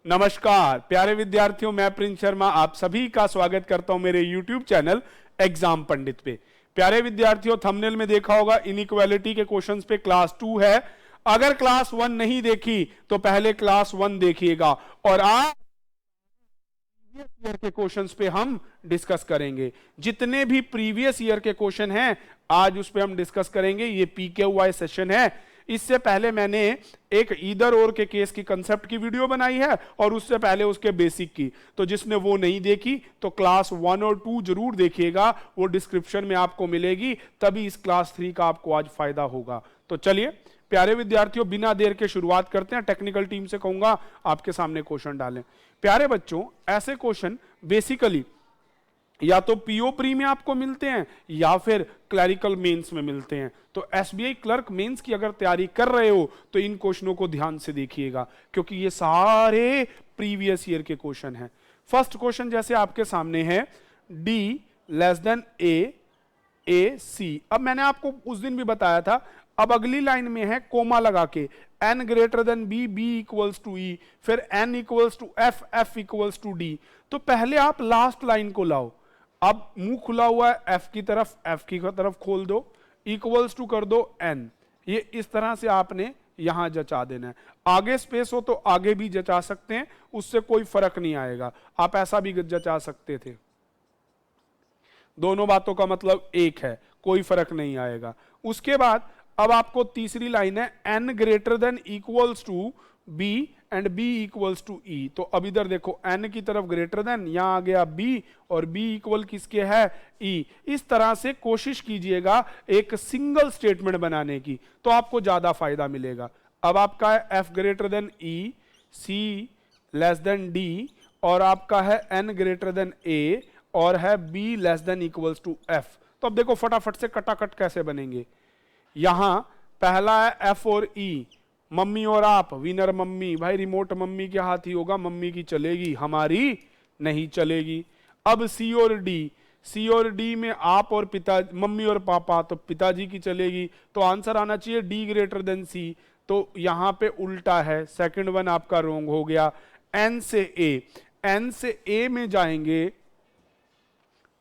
नमस्कार प्यारे विद्यार्थियों, मैं प्रिंस शर्मा आप सभी का स्वागत करता हूं मेरे YouTube चैनल एग्जाम पंडित पे। प्यारे विद्यार्थियों, थंबनेल में देखा होगा इनइक्वालिटी के क्वेश्चंस पे क्लास 2 है। अगर क्लास 1 नहीं देखी तो पहले क्लास 1 देखिएगा और आज प्रीवियस ईयर के क्वेश्चंस पे हम डिस्कस करेंगे। जितने भी प्रीवियस ईयर के क्वेश्चन हैं आज उस पे हम डिस्कस करेंगे। ये PQY सेशन है। इससे पहले मैंने एक ईदर और के केस की कंसेप्ट की वीडियो बनाई है और उससे पहले उसके बेसिक की, तो जिसने वो नहीं देखी तो क्लास 1 और 2 जरूर देखिएगा, वो डिस्क्रिप्शन में आपको मिलेगी, तभी इस क्लास 3 का आपको आज फायदा होगा। तो चलिए प्यारे विद्यार्थियों, बिना देर के शुरुआत करते हैं। टेक्निकल टीम से कहूंगा आपके सामने क्वेश्चन डालें। प्यारे बच्चों, ऐसे क्वेश्चन बेसिकली या तो पीओ प्री में आपको मिलते हैं या फिर क्लरिकल मेंस में मिलते हैं। तो एसबीआई क्लर्क मेंस की अगर तैयारी कर रहे हो तो इन क्वेश्चनों को ध्यान से देखिएगा, क्योंकि ये सारे प्रीवियस ईयर के क्वेश्चन हैं। फर्स्ट क्वेश्चन जैसे आपके सामने है, डी लेस देन ए सी। अब मैंने आपको उस दिन भी बताया था, अब अगली लाइन में है कोमा लगा के, n greater than B, B equals to E, फिर n equals to F, F equals to D. तो पहले आप लास्ट लाइन को लाओ। अब मुंह खुला हुआ है एफ की तरफ, एफ की तरफ खोल दो, इक्वल्स टू कर दो n। ये इस तरह से आपने यहां जचा देना है। आगे स्पेस हो तो आगे भी जचा सकते हैं, उससे कोई फर्क नहीं आएगा। आप ऐसा भी जचा सकते थे, दोनों बातों का मतलब एक है, कोई फर्क नहीं आएगा। उसके बाद अब आपको तीसरी लाइन है, n greater than equals to b and b equals to e। तो अब इधर देखो, n की तरफ ग्रेटर देन, यहां आ गया b और b इक्वल किसके है, e। इस तरह से कोशिश कीजिएगा एक सिंगल स्टेटमेंट बनाने की, तो आपको ज्यादा फायदा मिलेगा। अब आपका है f greater than e, c less than d, और आपका है n ग्रेटर देन a और है b less than equals to f। तो अब देखो फटाफट से कटाकट कैसे बनेंगे। यहां पहला है f और e, मम्मी और आप, विनर मम्मी। भाई रिमोट मम्मी के हाथ ही होगा, मम्मी की चलेगी, हमारी नहीं चलेगी। अब सी और डी, सी और डी में आप और पिता, मम्मी और पापा, तो पिताजी की चलेगी। तो आंसर आना चाहिए डी ग्रेटर देन सी। तो यहां पे उल्टा है, सेकंड वन आपका रोंग हो गया। एन से ए, एन से ए में जाएंगे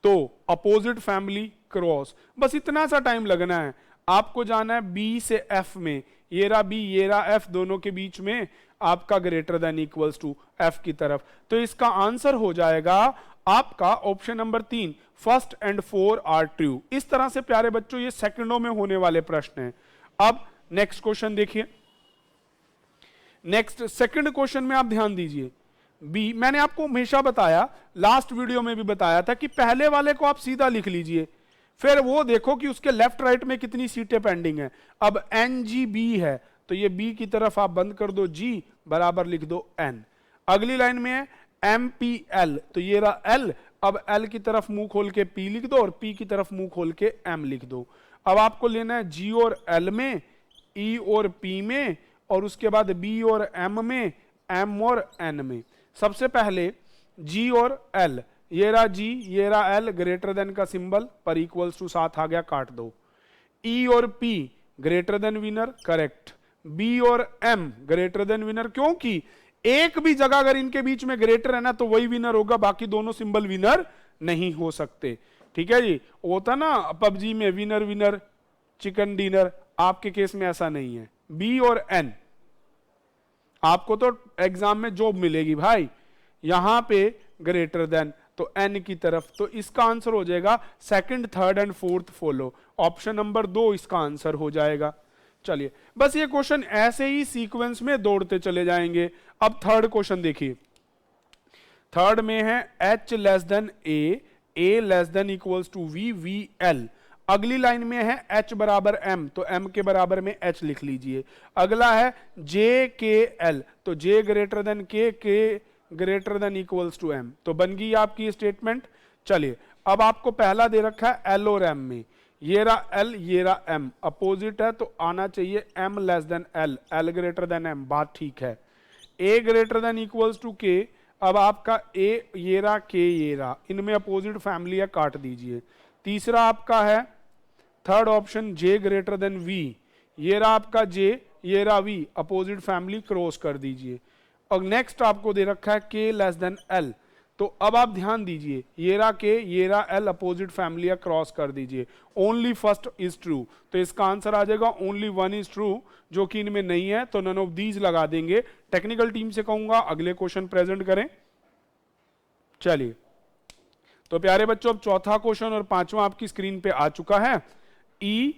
तो अपोजिट फैमिली क्रॉस, बस इतना सा टाइम लगना है। आपको जाना है बी से एफ में, ये रहा बी, ये रहा एफ, दोनों के बीच में आपका greater than equals to F की तरफ। तो इसका आंसर हो जाएगा आपका option number 3, first and 4 are true. इस तरह से प्यारे बच्चों ये सेकंडों में होने वाले प्रश्न हैं। अब नेक्स्ट क्वेश्चन देखिए। नेक्स्ट सेकंड क्वेश्चन में आप ध्यान दीजिए। बी, मैंने आपको हमेशा बताया, लास्ट वीडियो में भी बताया था कि पहले वाले को आप सीधा लिख लीजिए, फिर वो देखो कि उसके लेफ्ट राइट में कितनी सीटें पेंडिंग है। अब NGB है तो ये B की तरफ आप बंद कर दो, G बराबर लिख दो N। अगली लाइन में है MPL, तो ये रहा L। अब L की तरफ मुंह खोल के P लिख दो और P की तरफ मुंह खोल के M लिख दो। अब आपको लेना है G और L में, E और P में, और उसके बाद B और M में, M और N में। सबसे पहले G और L, ये रहा G, ये रहा L, ग्रेटर देन का सिंबल पर इक्वल्स टू साथ आ गया, काट दो। E और P greater then winner, correct. B और M ग्रेटर देन विनर, क्योंकि एक भी जगह अगर इनके बीच में ग्रेटर है ना तो वही विनर होगा, बाकी दोनों सिंबल विनर नहीं हो सकते। ठीक है जी, होता ना पबजी में विनर विनर चिकन डिनर, आपके केस में ऐसा नहीं है। B और N, आपको तो एग्जाम में जॉब मिलेगी भाई, यहां पे ग्रेटर देन, तो n की तरफ। तो इसका आंसर हो जाएगा second, third and fourth follow, option number 2 इसका आंसर हो जाएगा। चलिए, बस ये क्वेश्चन ऐसे ही सीक्वेंस में दौड़ते चले जाएंगे। अब थर्ड क्वेश्चन देखिए। थर्ड में है h less than a less than equals to v, v l। अगली लाइन में है h बराबर m, तो m के बराबर में h लिख लीजिए। अगला है j k l, तो j greater than k greater than equals to m। तो बन गई आपकी स्टेटमेंट। चलिए, अब आपको पहला दे रखा है L और M में, ये रहा L, ये रहा M, अपोजिट है तो आना चाहिए M less than L, L greater than M, बात ठीक है। A greater than equals to K, अब आपका A, ये रहा K, ये रहा, इनमें अपोजिट फैमिली है, काट दीजिए। तीसरा आपका है third option J greater then V, ये रहा आपका J, ये रहा V, अपोजिट फैमिली क्रॉस कर दीजिए। और नेक्स्ट आपको दे रखा है K लेस देन L। तो अब आप ध्यान दीजिए, ये रहा K, ये रहा L, अपोजिट फैमिली है, क्रॉस कर दीजिए। ओनली फर्स्ट इज ट्रू, तो इसका आंसर आ जाएगा ओनली वन इज ट्रू, जो कि इनमें नहीं है, तो नन ऑफ दीज लगा देंगे। टेक्निकल टीम से कहूंगा अगले क्वेश्चन प्रेजेंट करें। चलिए, तो प्यारे बच्चों, अब चौथा क्वेश्चन और पांचवा आपकी स्क्रीन पे आ चुका है। E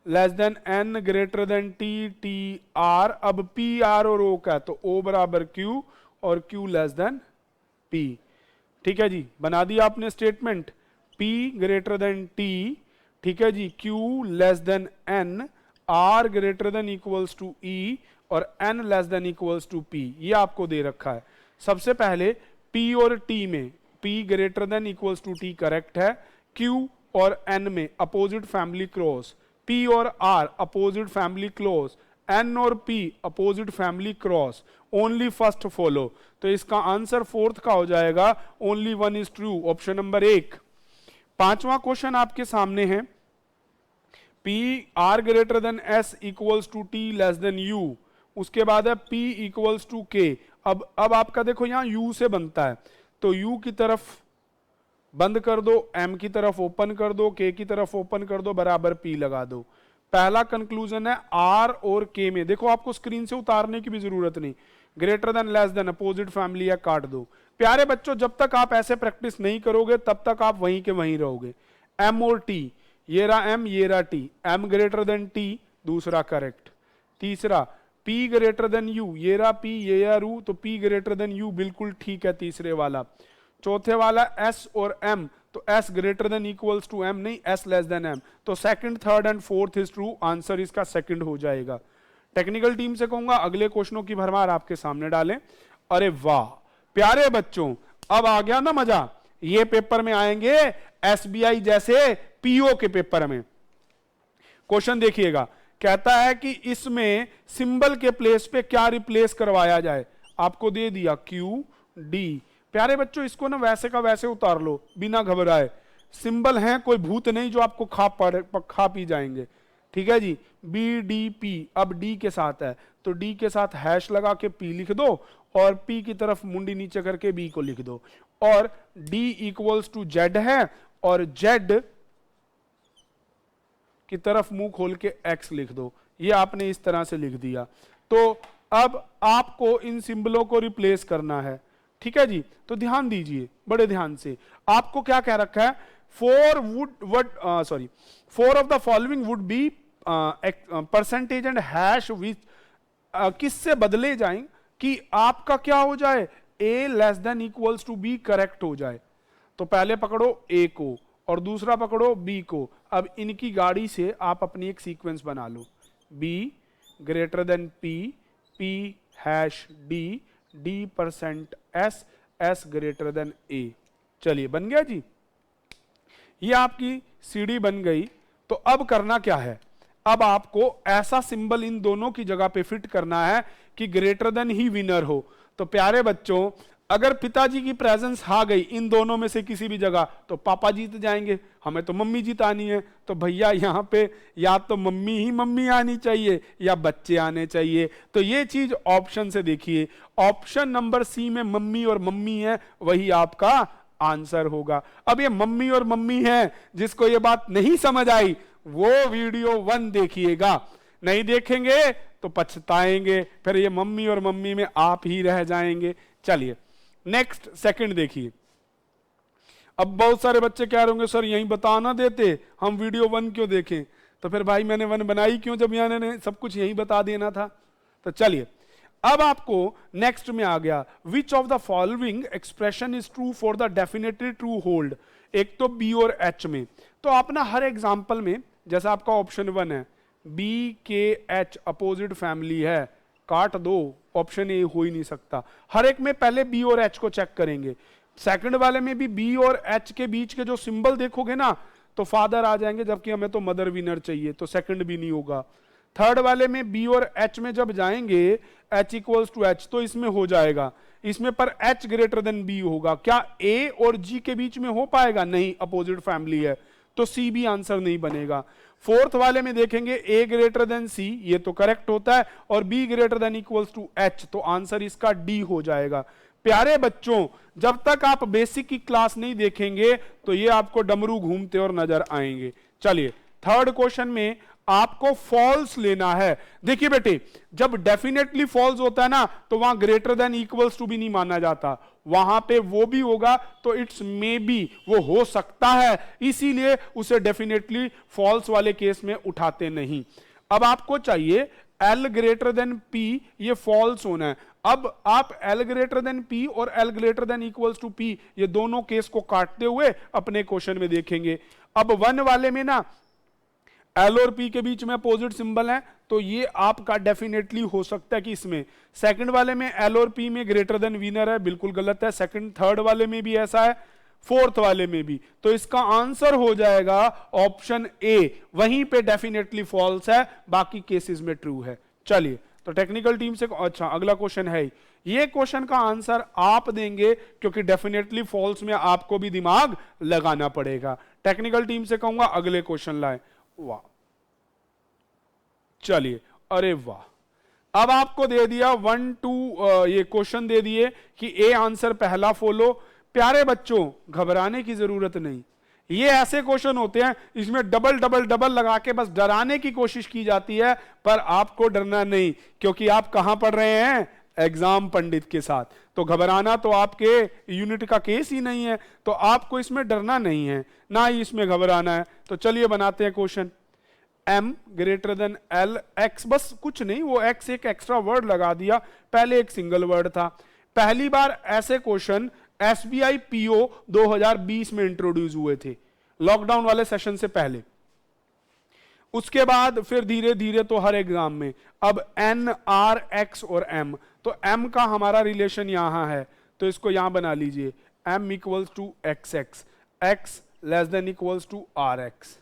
less than N greater than T, T R। अब P R और O का है, तो O बराबर Q और Q लेस देन P। ठीक है जी, बना दिया आपने statement. P greater than T, ठीक है जी, Q less than N, R greater than equals to E और N less than equals to P। ये आपको दे रखा है। सबसे पहले P और T में P greater than equals to T correct है। Q और N में अपोजिट फैमिली क्रॉस, P और R opposite family close, N और P opposite family cross, only first follow. तो इसका आंसर फोर्थ का हो जाएगा only one is true, option number 1। पांचवा क्वेश्चन आपके सामने है, P R greater than S equals to T less than U। उसके बाद है P इक्वल्स टू K। अब आपका देखो यहां U से बनता है, तो U की तरफ बंद कर दो, M की तरफ ओपन कर दो, K की तरफ ओपन कर दो, बराबर P लगा दो। पहला कंक्लूजन है R और K में, देखो आपको स्क्रीन से उतारने की भी जरूरत नहीं, greater than less than opposite family है, काट दो। प्यारे बच्चों, जब तक आप ऐसे प्रैक्टिस नहीं करोगे तब तक आप वहीं के वहीं रहोगे। M और T, ये रहा M, ये रहा T, M greater than T, दूसरा करेक्ट। तीसरा P ग्रेटर देन U, ये रहा P, ये रहा U, तो P ग्रेटर देन U बिल्कुल ठीक है, तीसरे वाला। चौथे वाला S और M, तो S greater than equals to M नहीं, S लेस देन M, तो second, third and fourth is true, answer इसका सेकंड हो जाएगा। टेक्निकल टीम से कहूंगा अगले क्वेश्चनों की भरमार आपके सामने डालें। अरे वाह प्यारे बच्चों, अब आ गया ना मजा, ये पेपर में आएंगे SBI जैसे PO के पेपर में। क्वेश्चन देखिएगा, कहता है कि इसमें सिंबल के प्लेस पे क्या रिप्लेस करवाया जाए। आपको दे दिया QD। प्यारे बच्चों, इसको ना वैसे का वैसे उतार लो बिना घबराए, सिंबल हैं, कोई भूत नहीं जो आपको खा पी जाएंगे। ठीक है जी, BDP, अब D के साथ है, तो D के साथ हैश लगा के P लिख दो और P की तरफ मुंडी नीचे करके B को लिख दो, और D इक्वल्स टू Z है और Z की तरफ मुंह खोल के X लिख दो। ये आपने इस तरह से लिख दिया। तो अब आपको इन सिंबलों को रिप्लेस करना है। ठीक है जी, तो ध्यान दीजिए बड़े ध्यान से। आपको क्या कह रखा है, four of the following would be percentage and hash which, किससे बदले जाएं कि आपका क्या हो जाए, A less than equals to B correct हो जाए। तो पहले पकड़ो A को और दूसरा पकड़ो B को। अब इनकी गाड़ी से आप अपनी एक सीक्वेंस बना लो, B greater than P, P hash D, D% S greater then A। चलिए बन गया जी, ये आपकी CD बन गई। तो अब करना क्या है, अब आपको ऐसा सिंबल इन दोनों की जगह पे फिट करना है कि ग्रेटर देन ही विनर हो। तो प्यारे बच्चों, अगर पिताजी की प्रेजेंस आ गई इन दोनों में से किसी भी जगह, तो पापा जीत जाएंगे, हमें तो मम्मी जितानी है। तो भैया यहाँ पे या तो मम्मी आनी चाहिए या बच्चे आने चाहिए। तो ये चीज ऑप्शन से देखिए, ऑप्शन नंबर C में मम्मी और मम्मी है, वही आपका आंसर होगा। अब ये मम्मी और मम्मी है, जिसको ये बात नहीं समझ आई वो वीडियो 1 देखिएगा, नहीं देखेंगे तो पछताएंगे, फिर ये मम्मी और मम्मी में आप ही रह जाएंगे। चलिए नेक्स्ट सेकंड देखिए। अब बहुत सारे बच्चे कह रहे होंगे सर यहीं बता ना देते, हम वीडियो 1 क्यों देखें। तो फिर भाई मैंने 1 बनाई क्यों जब यहाँ ने सब कुछ यहीं बता देना था। तो चलिए अब आपको नेक्स्ट में आ गया, which of the following expression is true for the definitely true hold. एक तो B और H में, तो आप ना हर एग्जाम्पल में, जैसा आपका ऑप्शन 1 है BKH अपोजिट फैमिली है, काट दो, ऑप्शन A हो ही नहीं सकता। हर एक में पहले B और H को चेक करेंगे। सेकंड वाले में भी B और H के बीच के जो सिंबल देखोगे ना, तो फादर आ जाएंगे, जबकि हमें तो मदर विनर चाहिए, तो सेकंड भी नहीं होगा। थर्ड वाले में B और H में जब जाएंगे H इक्वल्स टू H, तो इसमें हो जाएगा, इसमें पर H ग्रेटर देन B होगा। क्या A और G के बीच में हो पाएगा, नहीं, अपोजिट फैमिली है, तो C भी आंसर नहीं बनेगा। फोर्थ वाले में देखेंगे a ग्रेटर देन c, ये तो करेक्ट होता है, और b greater than equals to h, तो आंसर इसका d हो जाएगा। प्यारे बच्चों, जब तक आप बेसिक की क्लास नहीं देखेंगे तो ये आपको डमरू घूमते और नजर आएंगे। चलिए थर्ड क्वेश्चन में आपको फॉल्स लेना है। देखिए बेटे, जब डेफिनेटली फॉल्स होता है ना तो वहां ग्रेटर देन इक्वल्स टू भी नहीं माना जाता, वहां पे वो भी होगा तो इट्स मे बी, वो हो सकता है, इसीलिए उसे डेफिनेटली फॉल्स वाले केस में उठाते नहीं। अब आपको चाहिए L ग्रेटर देन P, ये फॉल्स होना है। अब आप L ग्रेटर देन P और L greater than equals to P, ये दोनों केस को काटते हुए अपने क्वेश्चन में देखेंगे। अब 1 वाले में ना L और P के बीच में अपोजिट सिंबल है, तो ये आपका डेफिनेटली हो सकता है कि इसमें। सेकंड वाले में L और P में ग्रेटर देन विनर है, बिल्कुल गलत है। सेकंड थर्ड वाले में भी ऐसा है, फोर्थ वाले में भी, तो इसका आंसर हो जाएगा ऑप्शन ए, वहीं पे डेफिनेटली फॉल्स है, बाकी केसेस में ट्रू है। चलिए तो टेक्निकल टीम से, अच्छा अगला क्वेश्चन है, ये क्वेश्चन का आंसर आप देंगे क्योंकि डेफिनेटली फॉल्स में आपको भी दिमाग लगाना पड़ेगा। टेक्निकल टीम से कहूंगा अगले क्वेश्चन लाए। वाह, चलिए, अरे वाह, अब आपको दे दिया 1 2 ये क्वेश्चन दे दिए कि ए आंसर पहला फॉलो। प्यारे बच्चों, घबराने की जरूरत नहीं, ये ऐसे क्वेश्चन होते हैं इसमें डबल डबल डबल लगा के बस डराने की कोशिश की जाती है, पर आपको डरना नहीं, क्योंकि आप कहां पढ़ रहे हैं, एग्जाम पंडित के साथ। तो घबराना तो आपके यूनिट का केस ही नहीं है, तो आपको इसमें डरना नहीं है, ना ही इसमें घबराना है। तो चलिए बनाते हैं question. m greater than l, x, बस कुछ नहीं, वो x एक एक्स्ट्रा वर्ड लगा दिया, पहले एक सिंगल वर्ड था। पहली बार ऐसे क्वेश्चन SBI PO 2020 में इंट्रोड्यूस हुए थे, लॉकडाउन वाले सेशन से पहले। उसके बाद फिर धीरे धीरे तो हर एग्जाम में। अब N, R, X और M, तो M का हमारा रिलेशन यहां है, तो इसको यहां बना लीजिए, M equals to XX, X less than equals to RX,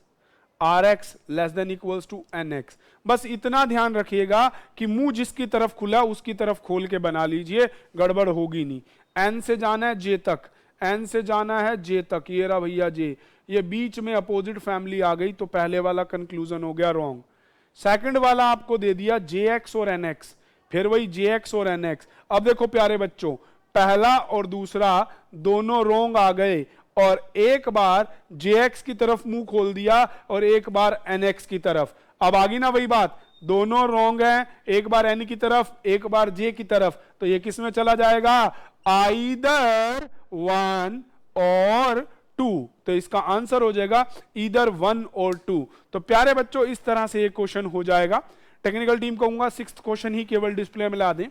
RX less than equals to NX। बस इतना ध्यान रखिएगा कि मुंह जिसकी तरफ खुला उसकी तरफ खोल के बना लीजिए, गड़बड़ होगी नहीं। N से जाना है J तक, N से जाना है J तक, ये रहा भैया J, ये बीच में अपोजिट फैमिली आ गई, तो पहले वाला कंक्लूजन हो गया रॉन्ग। सेकंड वाला आपको दे दिया JX और NX, फिर वही JX और NX। अब देखो प्यारे बच्चों, पहला और दूसरा दोनों रॉन्ग आ गए, और एक बार JX की तरफ मुंह खोल दिया और एक बार NX की तरफ। अब आगे ना वही बात, दोनों रॉन्ग हैं, एक बार N की तरफ एक बार J की तरफ, तो ये किस में चला जाएगा, आइदर 1 और 2, तो इसका आंसर हो जाएगा ईदर 1 और 2। तो प्यारे बच्चों, इस तरह से ये क्वेश्चन हो जाएगा। टेक्निकल टीम कहूंगा 6th क्वेश्चन ही केवल डिस्प्ले में ला दें।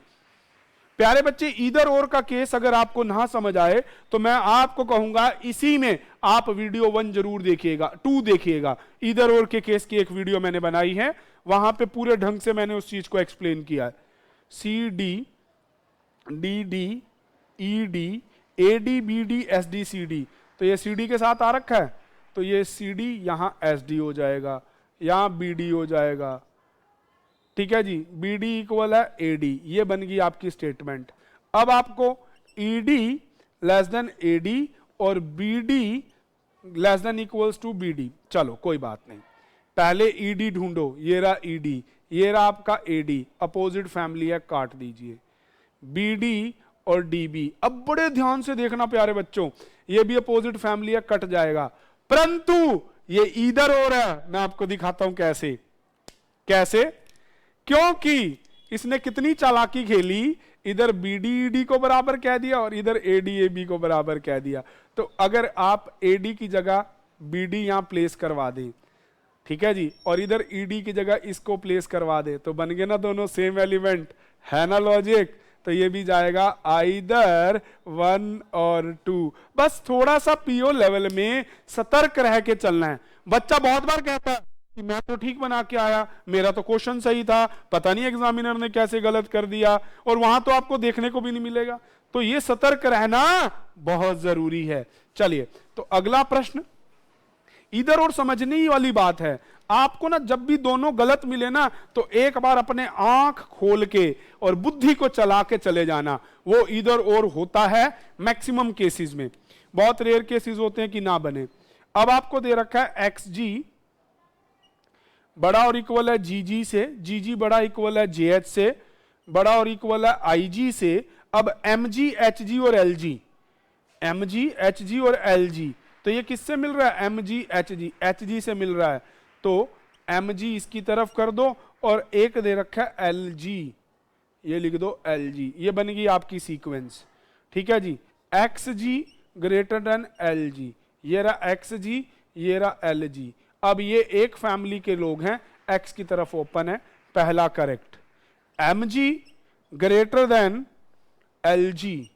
प्यारे बच्चे, ईदर और का केस अगर आपको ना समझ आए तो मैं आपको कहूंगा इसी में आप वीडियो 1 जरूर देखिएगा, 2 देखिएगा। ईदर और के केस की एक वीडियो मैंने बनाई है, वहां पे पूरे ढंग से मैंने उस चीज को एक्सप्लेन किया है। CD, DD, ED, AD, BD, SD, CD, तो ये CD के साथ आ रखा है, तो ये CD यहां SD हो जाएगा, यहां BD हो जाएगा, ठीक है जी, BD इक्वल है AD, ये बन गई आपकी स्टेटमेंट। अब आपको ED लेस देन AD और BD less than equals to BD, चलो कोई बात नहीं, पहले ED ढूंढो, ये रहा ED, ये रहा आपका AD, अपोजिट फैमिली है, काट दीजिए। BD और DB, अब बड़े ध्यान से देखना प्यारे बच्चों, ये भी अपोजिट फैमिली है, कट जाएगा, परंतु ये ईदर और है, मैं आपको दिखाता हूं कैसे। कैसे? क्योंकि इसने कितनी चालाकी खेली, इधर BD ED को बराबर कह दिया और इधर AD AB को बराबर कह दिया। तो अगर आप AD की जगह BD यहां प्लेस करवा दें, ठीक है जी, और इधर ED की जगह इसको प्लेस करवा दे, तो बन गए ना दोनों सेम एलिमेंट, है ना लॉजिक। तो ये भी जाएगा आइदर 1 और 2। बस थोड़ा सा PO लेवल में सतर्क रह के चलना है। बच्चा बहुत बार कहता है कि मैं तो ठीक बना के आया, मेरा तो क्वेश्चन सही था, पता नहीं एग्जामिनर ने कैसे गलत कर दिया, और वहां तो आपको देखने को भी नहीं मिलेगा। तो ये सतर्क रहना बहुत जरूरी है। चलिए, तो अगला प्रश्न इधर और समझने ही वाली बात है। आपको ना जब भी दोनों गलत मिले ना, तो एक बार अपने आंख खोल के और बुद्धि को चला के चले जाना, वो इधर और होता है मैक्सिमम केसेस में, बहुत रेयर केसेस होते हैं कि ना बने। अब आपको दे रखा है XG बड़ा और इक्वल है जीजी से, जीजी बड़ा इक्वल है जेएच से, बड़ा और इक्वल है आईजी से। अब एमजी, एचजी और एलजी, एमजी, एचजी और एलजी, तो ये किससे मिल रहा है? एमजी, एचजी, एचजी से मिल रहा है। तो एमजी इसकी तरफ कर दो और एक दे रखा है एलजी, ये लिख दो एलजी, ये बन गई आपकी सीक्वेंस। ठीक है जी, एक्सजी ग्रेटर देन एलजी, ये रहा एक्सजी, ये रहा एलजी। अब ये एक फैमिली के लोग हैं, एक्स की तरफ ओपन है, पहला correct. MG greater than LG,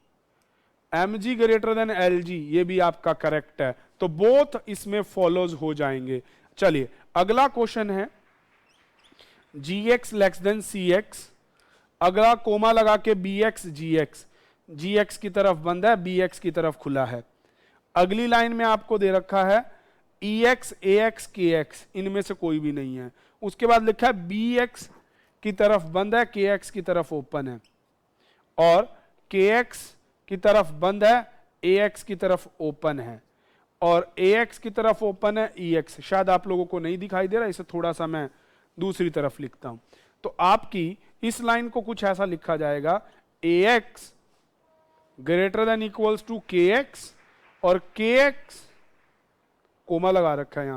MG greater than LG, ये भी आपका करेक्ट है। तो बोथ इसमें फॉलोज हो जाएंगे। चलिए अगला क्वेश्चन है gx लेस देन cx, अगला कोमा लगा के bx gx, gx की तरफ बंद है, bx की तरफ खुला है। अगली लाइन में आपको दे रखा है ex ax kx, इनमें से कोई भी नहीं है। उसके बाद लिखा है bx की तरफ बंद है, kx की तरफ ओपन है, और kx की तरफ बंद है, ax की तरफ ओपन है, और ax की तरफ ओपन है ex। शायद आप लोगों को नहीं दिखाई दे रहा, इसे थोड़ा सा मैं दूसरी तरफ लिखता हूं। तो आपकी इस लाइन को कुछ ऐसा लिखा जाएगा, ax greater than equals to kx, और kx कोमा लगा रखा है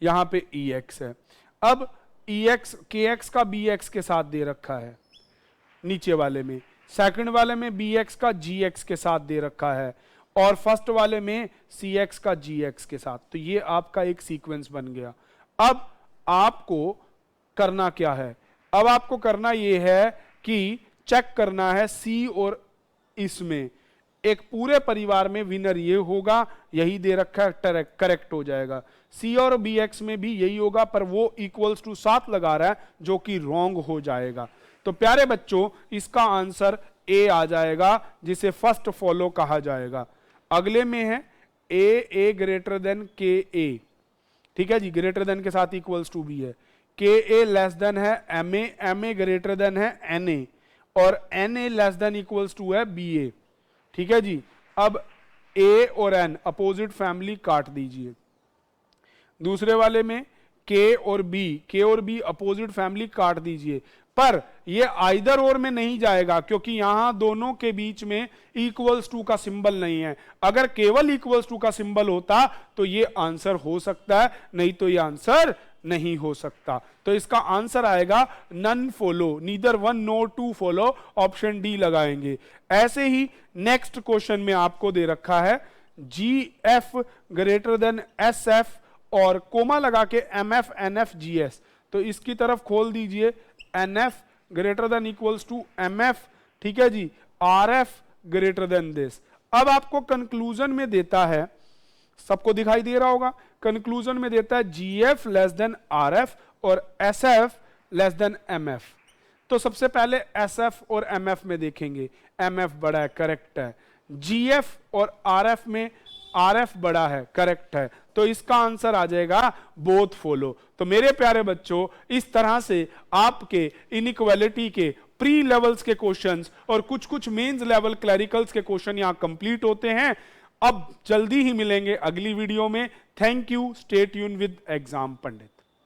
यहां पे ex है। अब ex kx का bx के साथ दे रखा है नीचे वाले में, सेकंड वाले में bx का gx के साथ दे रखा है, और फर्स्ट वाले में cx का gx के साथ। तो ये आपका एक सीक्वेंस बन गया। अब आपको करना क्या है? अब आपको करना ये है कि चेक करना है c और इसमें एक पूरे परिवार में विनर ये होगा, यही दे रखा है, करेक्ट हो जाएगा। c और bx में भी यही होगा, पर वो इक्वल्स टू 7 लगा रहा है, जो कि रॉन्ग हो जाएगा। तो प्यारे बच्चों, इसका आंसर ए आ जाएगा, जिसे फर्स्ट फॉलो कहा जाएगा। अगले में है ए ग्रेटर देन के ए। ठीक है जी, ग्रेटर देन के साथ इक्वल्स टू भी है। के ए लेस देन है एम ए ग्रेटर देन है एन ए, और N A less than equals to है बी ए। ठीक है जी, अब ए और एन अपोजिट फैमिली काट दीजिए। दूसरे वाले में के और बी अपोजिट फैमिली काट दीजिए, पर ये आइदर और में नहीं जाएगा, क्योंकि यहां दोनों के बीच में इक्वल्स टू का सिंबल नहीं है। अगर केवल इक्वल्स टू का सिंबल होता तो ये आंसर हो सकता है, नहीं तो ये आंसर नहीं हो सकता। तो इसका आंसर आएगा none follow, neither one nor two follow, option D लगाएंगे। ऐसे ही नेक्स्ट क्वेश्चन में आपको दे रखा है G F greater than S F, और कोमा लगा के M F N F G S. तो इसकी तरफ खोल दीजिए, N F greater than equals to M F. ठीक है जी, R F greater than this. अब आपको कंक्लूजन में देता है, सबको दिखाई दे रहा होगा, कंक्लूजन में देता है G F less than R F और S F less than M F. तो सबसे पहले एस एफ और एम एफ में देखेंगे, एम एफ बड़ा है, करेक्ट है। जी एफ और आर एफ में आर एफ बड़ा है, करेक्ट है। तो इसका आंसर आ जाएगा बोथ फॉलो। तो मेरे प्यारे बच्चों, इस तरह से आपके इनइक्वालिटी के प्री लेवल्स के क्वेश्चंस और कुछ कुछ मेंस लेवल क्लरिकल्स के क्वेश्चन यहां कंप्लीट होते हैं। अब जल्दी ही मिलेंगे अगली वीडियो में। Thank you, stay tune with exam Pandit.